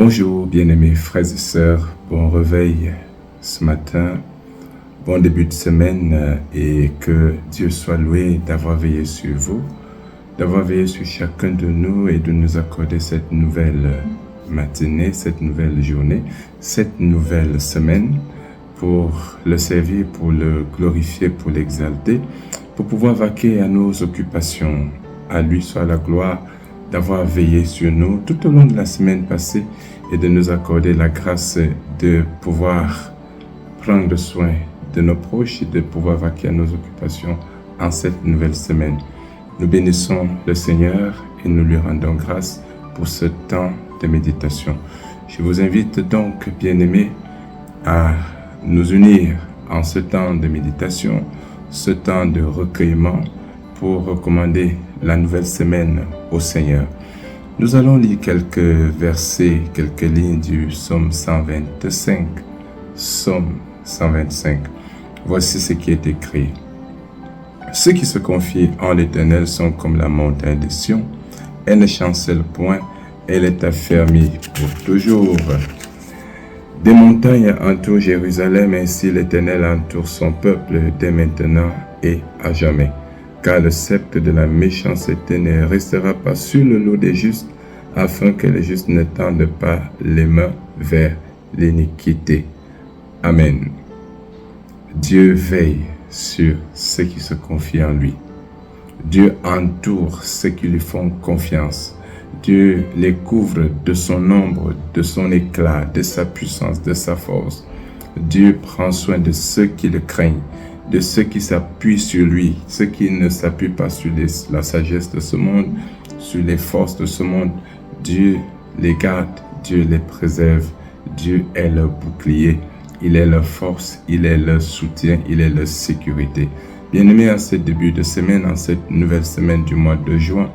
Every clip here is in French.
Bonjour bien-aimés frères et sœurs, bon réveil ce matin, bon début de semaine et que Dieu soit loué d'avoir veillé sur vous, d'avoir veillé sur chacun de nous et de nous accorder cette nouvelle matinée, cette nouvelle journée, cette nouvelle semaine pour le servir, pour le glorifier, pour l'exalter, pour pouvoir vaquer à nos occupations. À lui soit la gloire d'avoir veillé sur nous tout au long de la semaine passée et de nous accorder la grâce de pouvoir prendre soin de nos proches et de pouvoir vaquer à nos occupations en cette nouvelle semaine. Nous bénissons le Seigneur et nous lui rendons grâce pour ce temps de méditation. Je vous invite donc, bien-aimés, à nous unir en ce temps de méditation, ce temps de recueillement pour recommander la nouvelle semaine au Seigneur. Nous allons lire quelques versets, quelques lignes du psaume 125. Psaume 125. Voici ce qui est écrit. Ceux qui se confient en l'Éternel sont comme la montagne de Sion. Elle ne chancelle point, elle est affermie pour toujours. Des montagnes entourent Jérusalem, ainsi l'Éternel entoure son peuple dès maintenant et à jamais. Car le sceptre de la méchanceté ne restera pas sur le lot des justes, afin que les justes ne tendent pas les mains vers l'iniquité. Amen. Dieu veille sur ceux qui se confient en lui. Dieu entoure ceux qui lui font confiance. Dieu les couvre de son ombre, de son éclat, de sa puissance, de sa force. Dieu prend soin de ceux qui le craignent, de ceux qui s'appuient sur lui, ceux qui ne s'appuient pas sur la sagesse de ce monde, sur les forces de ce monde. Dieu les garde, Dieu les préserve, Dieu est leur bouclier, il est leur force, il est leur soutien, il est leur sécurité. Bien-aimés, en ce début de semaine, en cette nouvelle semaine du mois de juin,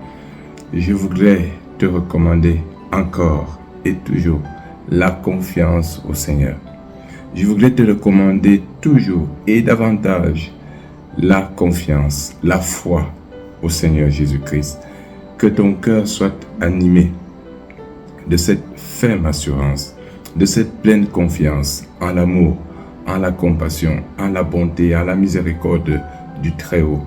je voudrais te recommander encore et toujours la confiance au Seigneur. Je voudrais te recommander toujours et davantage la confiance, la foi au Seigneur Jésus-Christ. Que ton cœur soit animé de cette ferme assurance, de cette pleine confiance en l'amour, en la compassion, en la bonté, en la miséricorde du Très-Haut.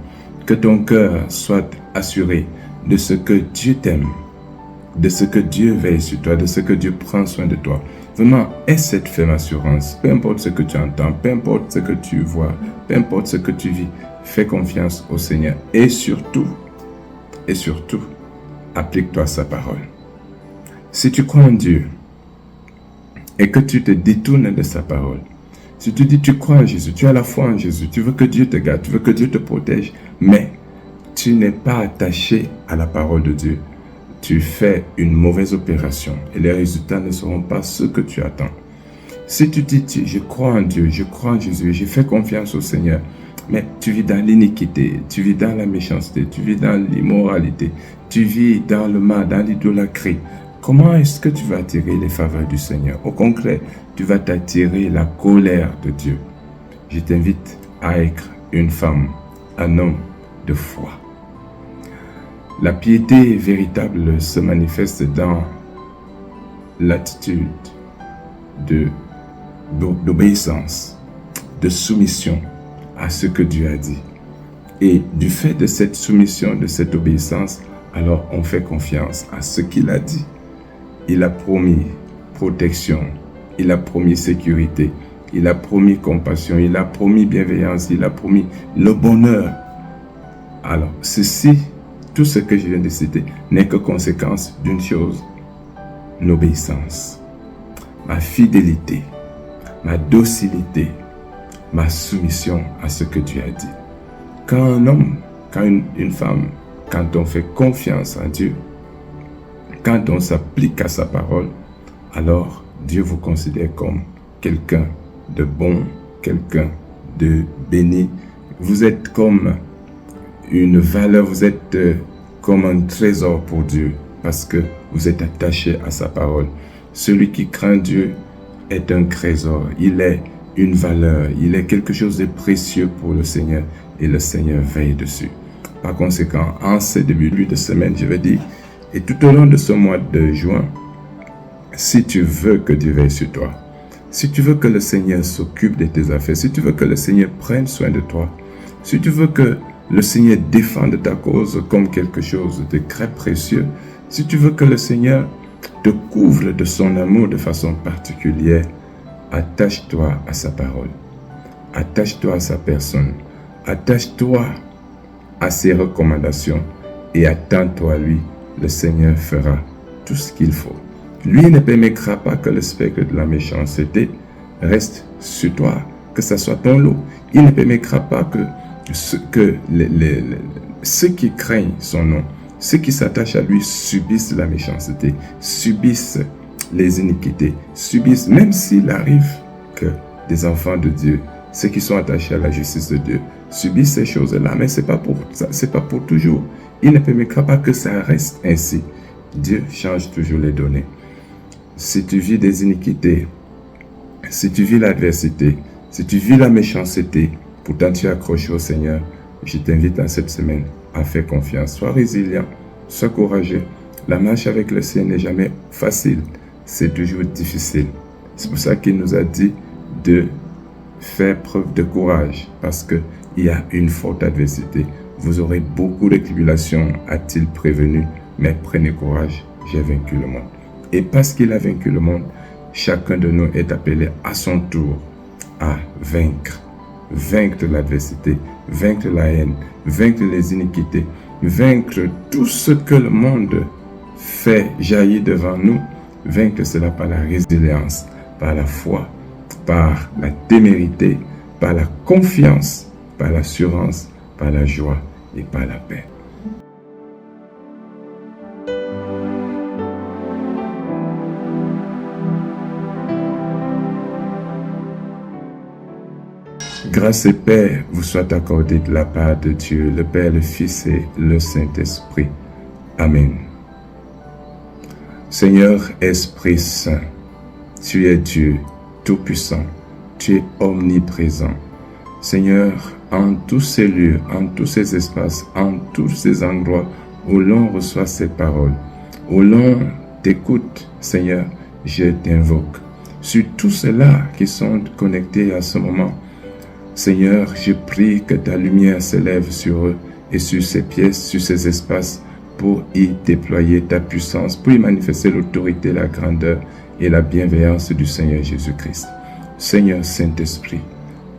Que ton cœur soit assuré de ce que Dieu t'aime, de ce que Dieu veille sur toi, de ce que Dieu prend soin de toi. Vraiment, aie cette ferme assurance. Peu importe ce que tu entends, peu importe ce que tu vois, peu importe ce que tu vis, fais confiance au Seigneur. Et surtout, applique-toi à sa parole. Si tu crois en Dieu et que tu te détournes de sa parole, si tu dis tu crois en Jésus, tu as la foi en Jésus, tu veux que Dieu te garde, tu veux que Dieu te protège, mais tu n'es pas attaché à la parole de Dieu, tu fais une mauvaise opération et les résultats ne seront pas ceux que tu attends. Si tu dis, je crois en Dieu, je crois en Jésus, je fais confiance au Seigneur, mais tu vis dans l'iniquité, tu vis dans la méchanceté, tu vis dans l'immoralité, tu vis dans le mal, dans l'idolâtrie, comment est-ce que tu vas attirer les faveurs du Seigneur? Au concret, tu vas t'attirer la colère de Dieu. Je t'invite à être une femme, un homme de foi. La piété véritable se manifeste dans l'attitude d'obéissance, de soumission à ce que Dieu a dit. Et du fait de cette soumission, de cette obéissance, alors on fait confiance à ce qu'il a dit. Il a promis protection, il a promis sécurité, il a promis compassion, il a promis bienveillance, il a promis le bonheur. Alors, tout ce que je viens de citer n'est que conséquence d'une chose, l'obéissance, ma fidélité, ma docilité, ma soumission à ce que Dieu a dit. Quand un homme, quand une femme, quand on fait confiance en Dieu, quand on s'applique à sa parole, alors Dieu vous considère comme quelqu'un de bon, quelqu'un de béni. Vous êtes comme une valeur, vous êtes comme un trésor pour Dieu parce que vous êtes attaché à sa parole. Celui qui craint Dieu est un trésor, il est une valeur, il est quelque chose de précieux pour le Seigneur et le Seigneur veille dessus. Par conséquent, en ce début de semaine, je vais dire, et tout au long de ce mois de juin, Si tu veux que Dieu veille sur toi, si tu veux que le Seigneur s'occupe de tes affaires, si tu veux que le Seigneur prenne soin de toi, si tu veux que le Seigneur défende ta cause comme quelque chose de très précieux, si tu veux que le Seigneur te couvre de son amour de façon particulière, attache-toi à sa parole, attache-toi à sa personne, attache-toi à ses recommandations et attends-toi à lui. Le Seigneur fera tout ce qu'il faut. Lui ne permettra pas que le spectre de la méchanceté reste sur toi, que ce soit ton lot. Il ne permettra pas que ceux qui craignent son nom, ceux qui s'attachent à lui subissent la méchanceté, subissent les iniquités, subissent, même s'il arrive que des enfants de Dieu, ceux qui sont attachés à la justice de Dieu, subissent ces choses-là, mais c'est pas pour toujours. Il ne permettra pas que ça reste ainsi. Dieu change toujours les données. Si tu vis des iniquités, si tu vis l'adversité, si tu vis la méchanceté, pourtant tu es accroché au Seigneur, je t'invite en cette semaine à faire confiance. Sois résilient, sois courageux. La marche avec le Seigneur n'est jamais facile, c'est toujours difficile. C'est pour ça qu'il nous a dit de faire preuve de courage, parce qu'il y a une forte adversité. Vous aurez beaucoup de tribulations, a-t-il prévenu, mais prenez courage, j'ai vaincu le monde. Et parce qu'il a vaincu le monde, chacun de nous est appelé à son tour à vaincre. Vaincre l'adversité, vaincre la haine, vaincre les iniquités, vaincre tout ce que le monde fait jaillir devant nous. Vaincre cela par la résilience, par la foi, par la témérité, par la confiance, par l'assurance, par la joie et par la paix. Grâce et paix vous soient accordées de la part de Dieu, le Père, le Fils et le Saint-Esprit. Amen. Seigneur Esprit Saint, tu es Dieu Tout-Puissant, tu es omniprésent. Seigneur, en tous ces lieux, en tous ces espaces, en tous ces endroits où l'on reçoit ces paroles, où l'on t'écoute, Seigneur, je t'invoque. Sur tous ceux-là qui sont connectés à ce moment, Seigneur, je prie que ta lumière s'élève sur eux et sur ces pièces, sur ces espaces, pour y déployer ta puissance, pour y manifester l'autorité, la grandeur et la bienveillance du Seigneur Jésus-Christ. Seigneur Saint-Esprit,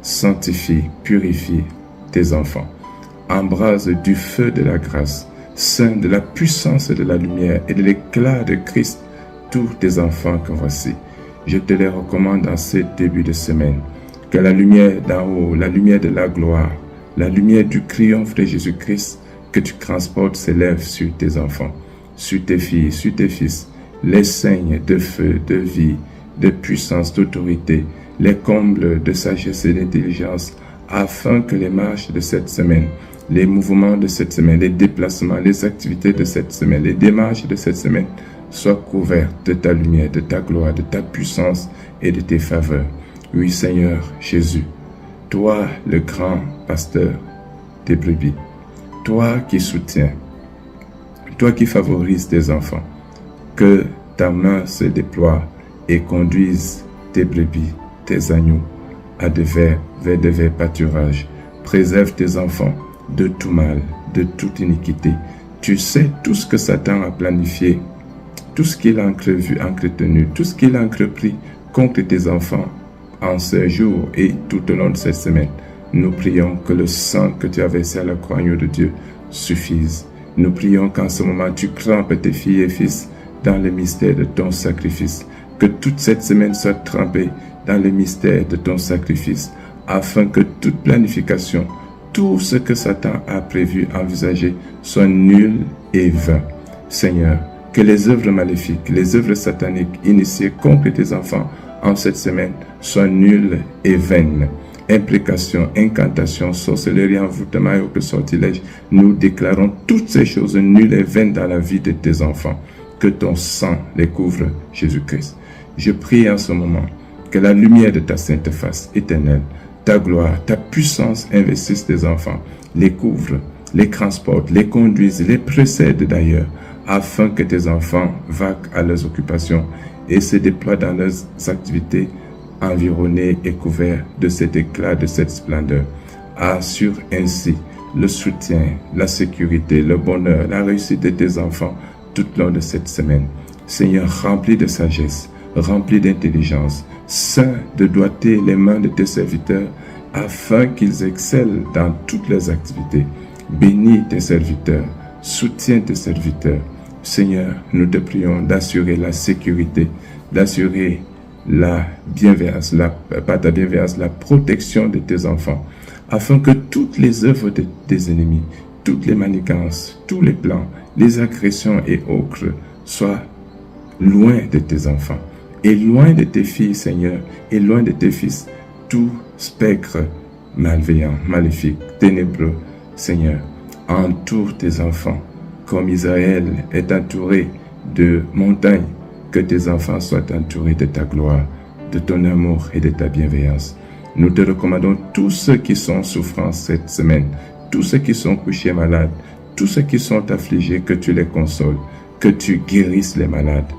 sanctifie, purifie tes enfants. Embrase du feu de la grâce, Saint de la puissance de la lumière et de l'éclat de Christ, tous tes enfants que voici. Je te les recommande en ce début de semaine. Que la lumière d'en haut, la lumière de la gloire, la lumière du triomphe de Jésus-Christ, que tu transportes s'élève sur tes enfants, sur tes filles, sur tes fils, les saignes de feu, de vie, de puissance, d'autorité, les combles de sagesse et d'intelligence, afin que les marches de cette semaine, les mouvements de cette semaine, les déplacements, les activités de cette semaine, les démarches de cette semaine soient couvertes de ta lumière, de ta gloire, de ta puissance et de tes faveurs. Oui, Seigneur Jésus, toi le grand pasteur des brebis, toi qui soutiens, toi qui favorises tes enfants, que ta main se déploie et conduise tes brebis, tes agneaux, à vers de verts pâturages. Préserve tes enfants de tout mal, de toute iniquité. Tu sais tout ce que Satan a planifié, tout ce qu'il a entretenu, tout ce qu'il a entrepris contre tes enfants en ces jours et tout au long de cette semaine. Nous prions que le sang que tu as versé à la croix de Dieu suffise. Nous prions qu'en ce moment tu trempes tes filles et fils dans le mystère de ton sacrifice. Que toute cette semaine soit trempée dans le mystère de ton sacrifice, afin que toute planification, tout ce que Satan a prévu, envisagé, soit nul et vain. Seigneur, que les œuvres maléfiques, les œuvres sataniques initiées contre tes enfants en cette semaine soient nulles et vaines. Implications, incantations, sorcellerie, envoûtement et autres sortilèges, nous déclarons toutes ces choses nulles et vaines dans la vie de tes enfants. Que ton sang les couvre, Jésus-Christ. Je prie en ce moment que la lumière de ta sainte face éternelle, ta gloire, ta puissance investisse tes enfants, les couvre, les transporte, les conduise, les précède d'ailleurs, afin que tes enfants vaquent à leurs occupations et se déploient dans leurs activités, environnés et couverts de cet éclat, de cette splendeur. Assure ainsi le soutien, la sécurité, le bonheur, la réussite de tes enfants tout au long de cette semaine. Seigneur, remplis de sagesse, remplis d'intelligence, ceint de doigté les mains de tes serviteurs, afin qu'ils excellent dans toutes leurs activités. Bénis tes serviteurs, soutiens tes serviteurs. Seigneur, nous te prions d'assurer la sécurité, d'assurer la bienveillance, la protection de tes enfants, afin que toutes les œuvres de tes ennemis, toutes les manigances, tous les plans, les agressions et autres soient loin de tes enfants, et loin de tes filles, Seigneur, et loin de tes fils, tout spectre malveillant, maléfique, ténébreux, Seigneur, entoure tes enfants, comme Israël est entouré de montagnes, que tes enfants soient entourés de ta gloire, de ton amour et de ta bienveillance. Nous te recommandons tous ceux qui sont en souffrance cette semaine, tous ceux qui sont couchés malades, tous ceux qui sont affligés, que tu les consoles, que tu guérisses les malades,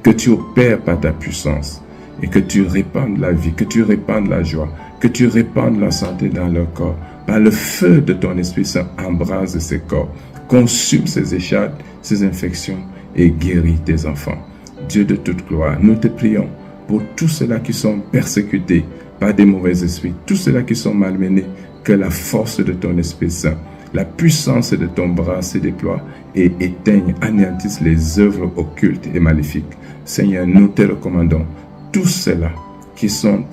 que tu opères par ta puissance et que tu répandes la vie, que tu répandes la joie, que tu répandes la santé dans leur corps. Par le feu de ton Esprit Saint, embrase ces corps, consume ces échappes, ces infections et guéris tes enfants. Dieu de toute gloire, nous te prions pour tous ceux-là qui sont persécutés par des mauvais esprits, tous ceux-là qui sont malmenés, que la force de ton Esprit Saint, la puissance de ton bras se déploie et éteigne, anéantisse les œuvres occultes et maléfiques. Seigneur, nous te recommandons tous ceux-là qui sont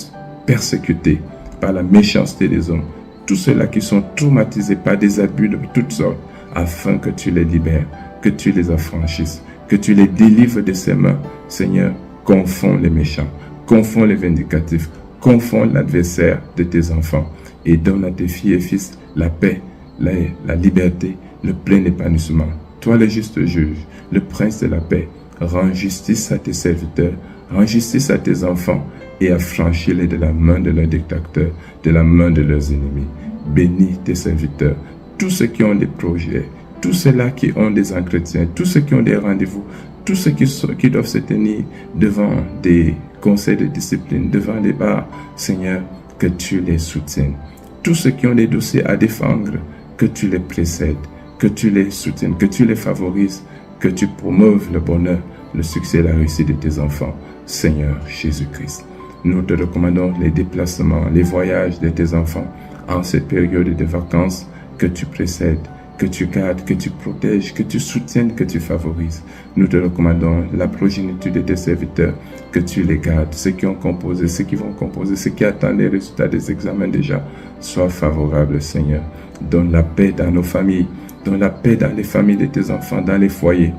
persécutés par la méchanceté des hommes, tous ceux-là qui sont traumatisés par des abus de toutes sortes, afin que tu les libères, que tu les affranchisses, que tu les délivres de ses mains. Seigneur, confonds les méchants, confonds les vindicatifs, confonds l'adversaire de tes enfants et donne à tes filles et fils la paix, la liberté, le plein épanouissement. Toi, le juste juge, le prince de la paix, rends justice à tes serviteurs, rends justice à tes enfants et affranchis-les de la main de leurs dictateurs, de la main de leurs ennemis. Bénis tes serviteurs, tous ceux qui ont des projets, tous ceux-là qui ont des entretiens, tous ceux qui ont des rendez-vous, tous ceux qui doivent se tenir devant des conseils de discipline, devant des bars, Seigneur, que tu les soutiennes. Tous ceux qui ont des dossiers à défendre, que tu les précèdes, que tu les soutiennes, que tu les favorises, que tu promeuves le bonheur, le succès et la réussite de tes enfants, Seigneur Jésus-Christ. Nous te recommandons les déplacements, les voyages de tes enfants en cette période de vacances, que tu précèdes, que tu gardes, que tu protèges, que tu soutiennes, que tu favorises. Nous te recommandons la progéniture de tes serviteurs, que tu les gardes, ceux qui ont composé, ceux qui vont composer, ceux qui attendent les résultats des examens déjà, sois favorable, Seigneur. Donne la paix dans nos familles, donne la paix dans les familles de tes enfants, dans les foyers.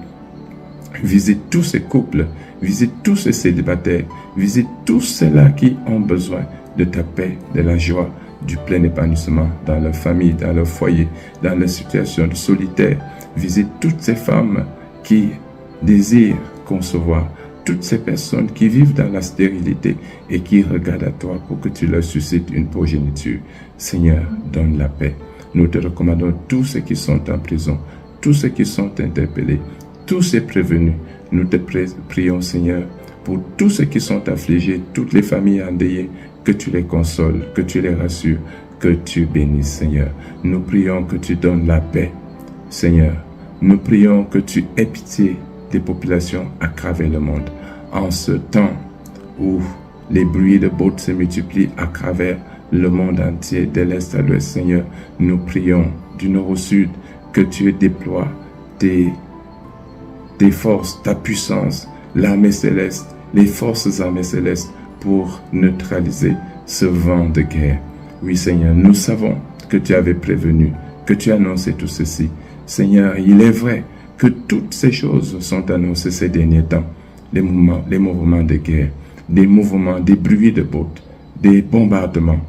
Visite tous ces couples, visite tous ces célibataires, visite tous ceux-là qui ont besoin de ta paix, de la joie, du plein épanouissement dans leur famille, dans leur foyer, dans leur situation de solitaire. Visite toutes ces femmes qui désirent concevoir, toutes ces personnes qui vivent dans la stérilité et qui regardent à toi pour que tu leur suscites une progéniture. Seigneur, donne la paix. Nous te recommandons tous ceux qui sont en prison, tous ceux qui sont interpellés, tous ces prévenus. Nous te prions, Seigneur, pour tous ceux qui sont affligés, toutes les familles endeuillées, que tu les consoles, que tu les rassures, que tu bénisses, Seigneur. Nous prions que tu donnes la paix, Seigneur. Nous prions que tu aies pitié des populations à travers le monde. En ce temps où les bruits de bottes se multiplient à travers le monde entier, de l'Est à l'Ouest, Seigneur, nous prions du nord au sud que tu déploies tes forces, ta puissance, l'armée céleste, les forces armées célestes pour neutraliser ce vent de guerre. Oui, Seigneur, nous savons que tu avais prévenu, que tu annonçais tout ceci. Seigneur, il est vrai que toutes ces choses sont annoncées ces derniers temps. Les mouvements de guerre, des mouvements, des bruits de bottes, des bombardements.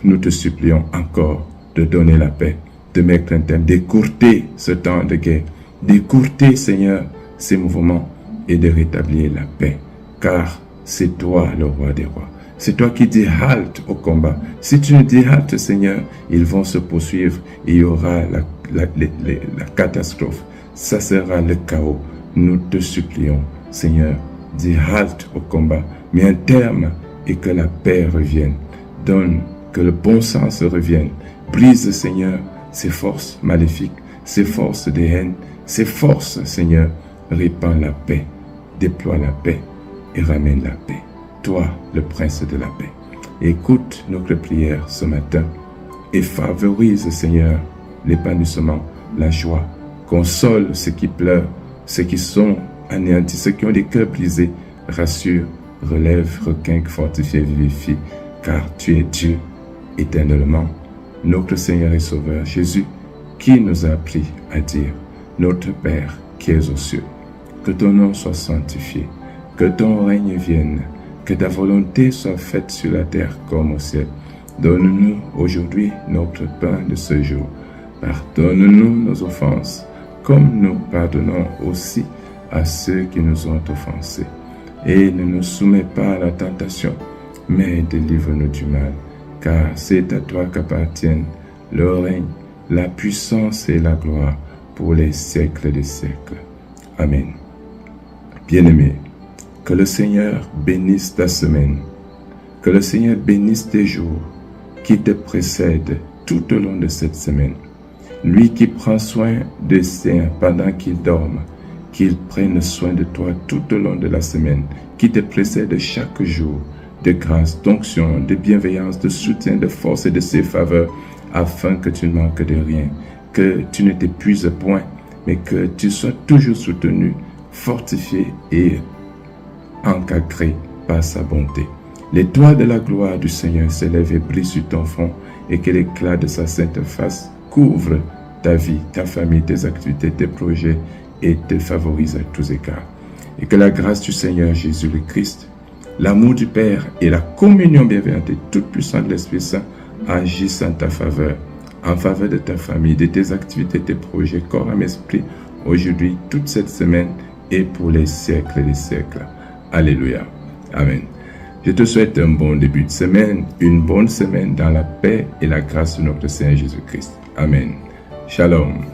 Nous te supplions encore de donner la paix, de mettre un terme, d'écourter ce temps de guerre, d'écourter, Seigneur, ces mouvements et de rétablir la paix. Car c'est toi le roi des rois. C'est toi qui dis halte au combat. Si tu ne dis halte, Seigneur, ils vont se poursuivre et il y aura la catastrophe. Ça sera le chaos. Nous te supplions, Seigneur, dis halte au combat, mets un terme et que la paix revienne. Donne que le bon sens revienne. Brise, Seigneur, ces forces maléfiques, ces forces de haine, ces forces, Seigneur, répand la paix, déploie la paix et ramène la paix. Toi, le prince de la paix. Écoute notre prière ce matin et favorise, Seigneur, l'épanouissement, la joie. Console ceux qui pleurent, ceux qui sont anéantis, ceux qui ont des cœurs brisés. Rassure, relève, requinque, fortifie, vivifie, car tu es Dieu éternellement, notre Seigneur et Sauveur Jésus, qui nous a appris à dire, notre Père qui es aux cieux, que ton nom soit sanctifié, que ton règne vienne, que ta volonté soit faite sur la terre comme au ciel. Donne-nous aujourd'hui notre pain de ce jour. Pardonne-nous nos offenses, comme nous pardonnons aussi à ceux qui nous ont offensés. Et ne nous soumets pas à la tentation, mais délivre-nous du mal, car c'est à toi qu'appartiennent le règne, la puissance et la gloire pour les siècles des siècles. Amen. Bien-aimé, que le Seigneur bénisse ta semaine, que le Seigneur bénisse tes jours qui te précèdent tout au long de cette semaine. Lui qui prend soin des siens pendant qu'ils dorment, qu'il prenne soin de toi tout au long de la semaine, qui te précède chaque jour, de grâce, d'onction, de bienveillance, de soutien, de force et de ses faveurs, afin que tu ne manques de rien, que tu ne t'épuises point, mais que tu sois toujours soutenu, fortifié et encadré par sa bonté. L'étoile de la gloire du Seigneur s'élève et brille sur ton front, et que l'éclat de sa sainte face couvre ta vie, ta famille, tes activités, tes projets, et te favorise à tous égards. Et que la grâce du Seigneur Jésus le Christ, l'amour du Père et la communion bienveillante et toute puissante de l'Esprit Saint agissent en ta faveur, en faveur de ta famille, de tes activités, tes projets, corps, âme, esprit, aujourd'hui, toute cette semaine et pour les siècles des siècles. Alléluia. Amen. Je te souhaite un bon début de semaine, une bonne semaine dans la paix et la grâce de notre Seigneur Jésus-Christ. Amen. Shalom.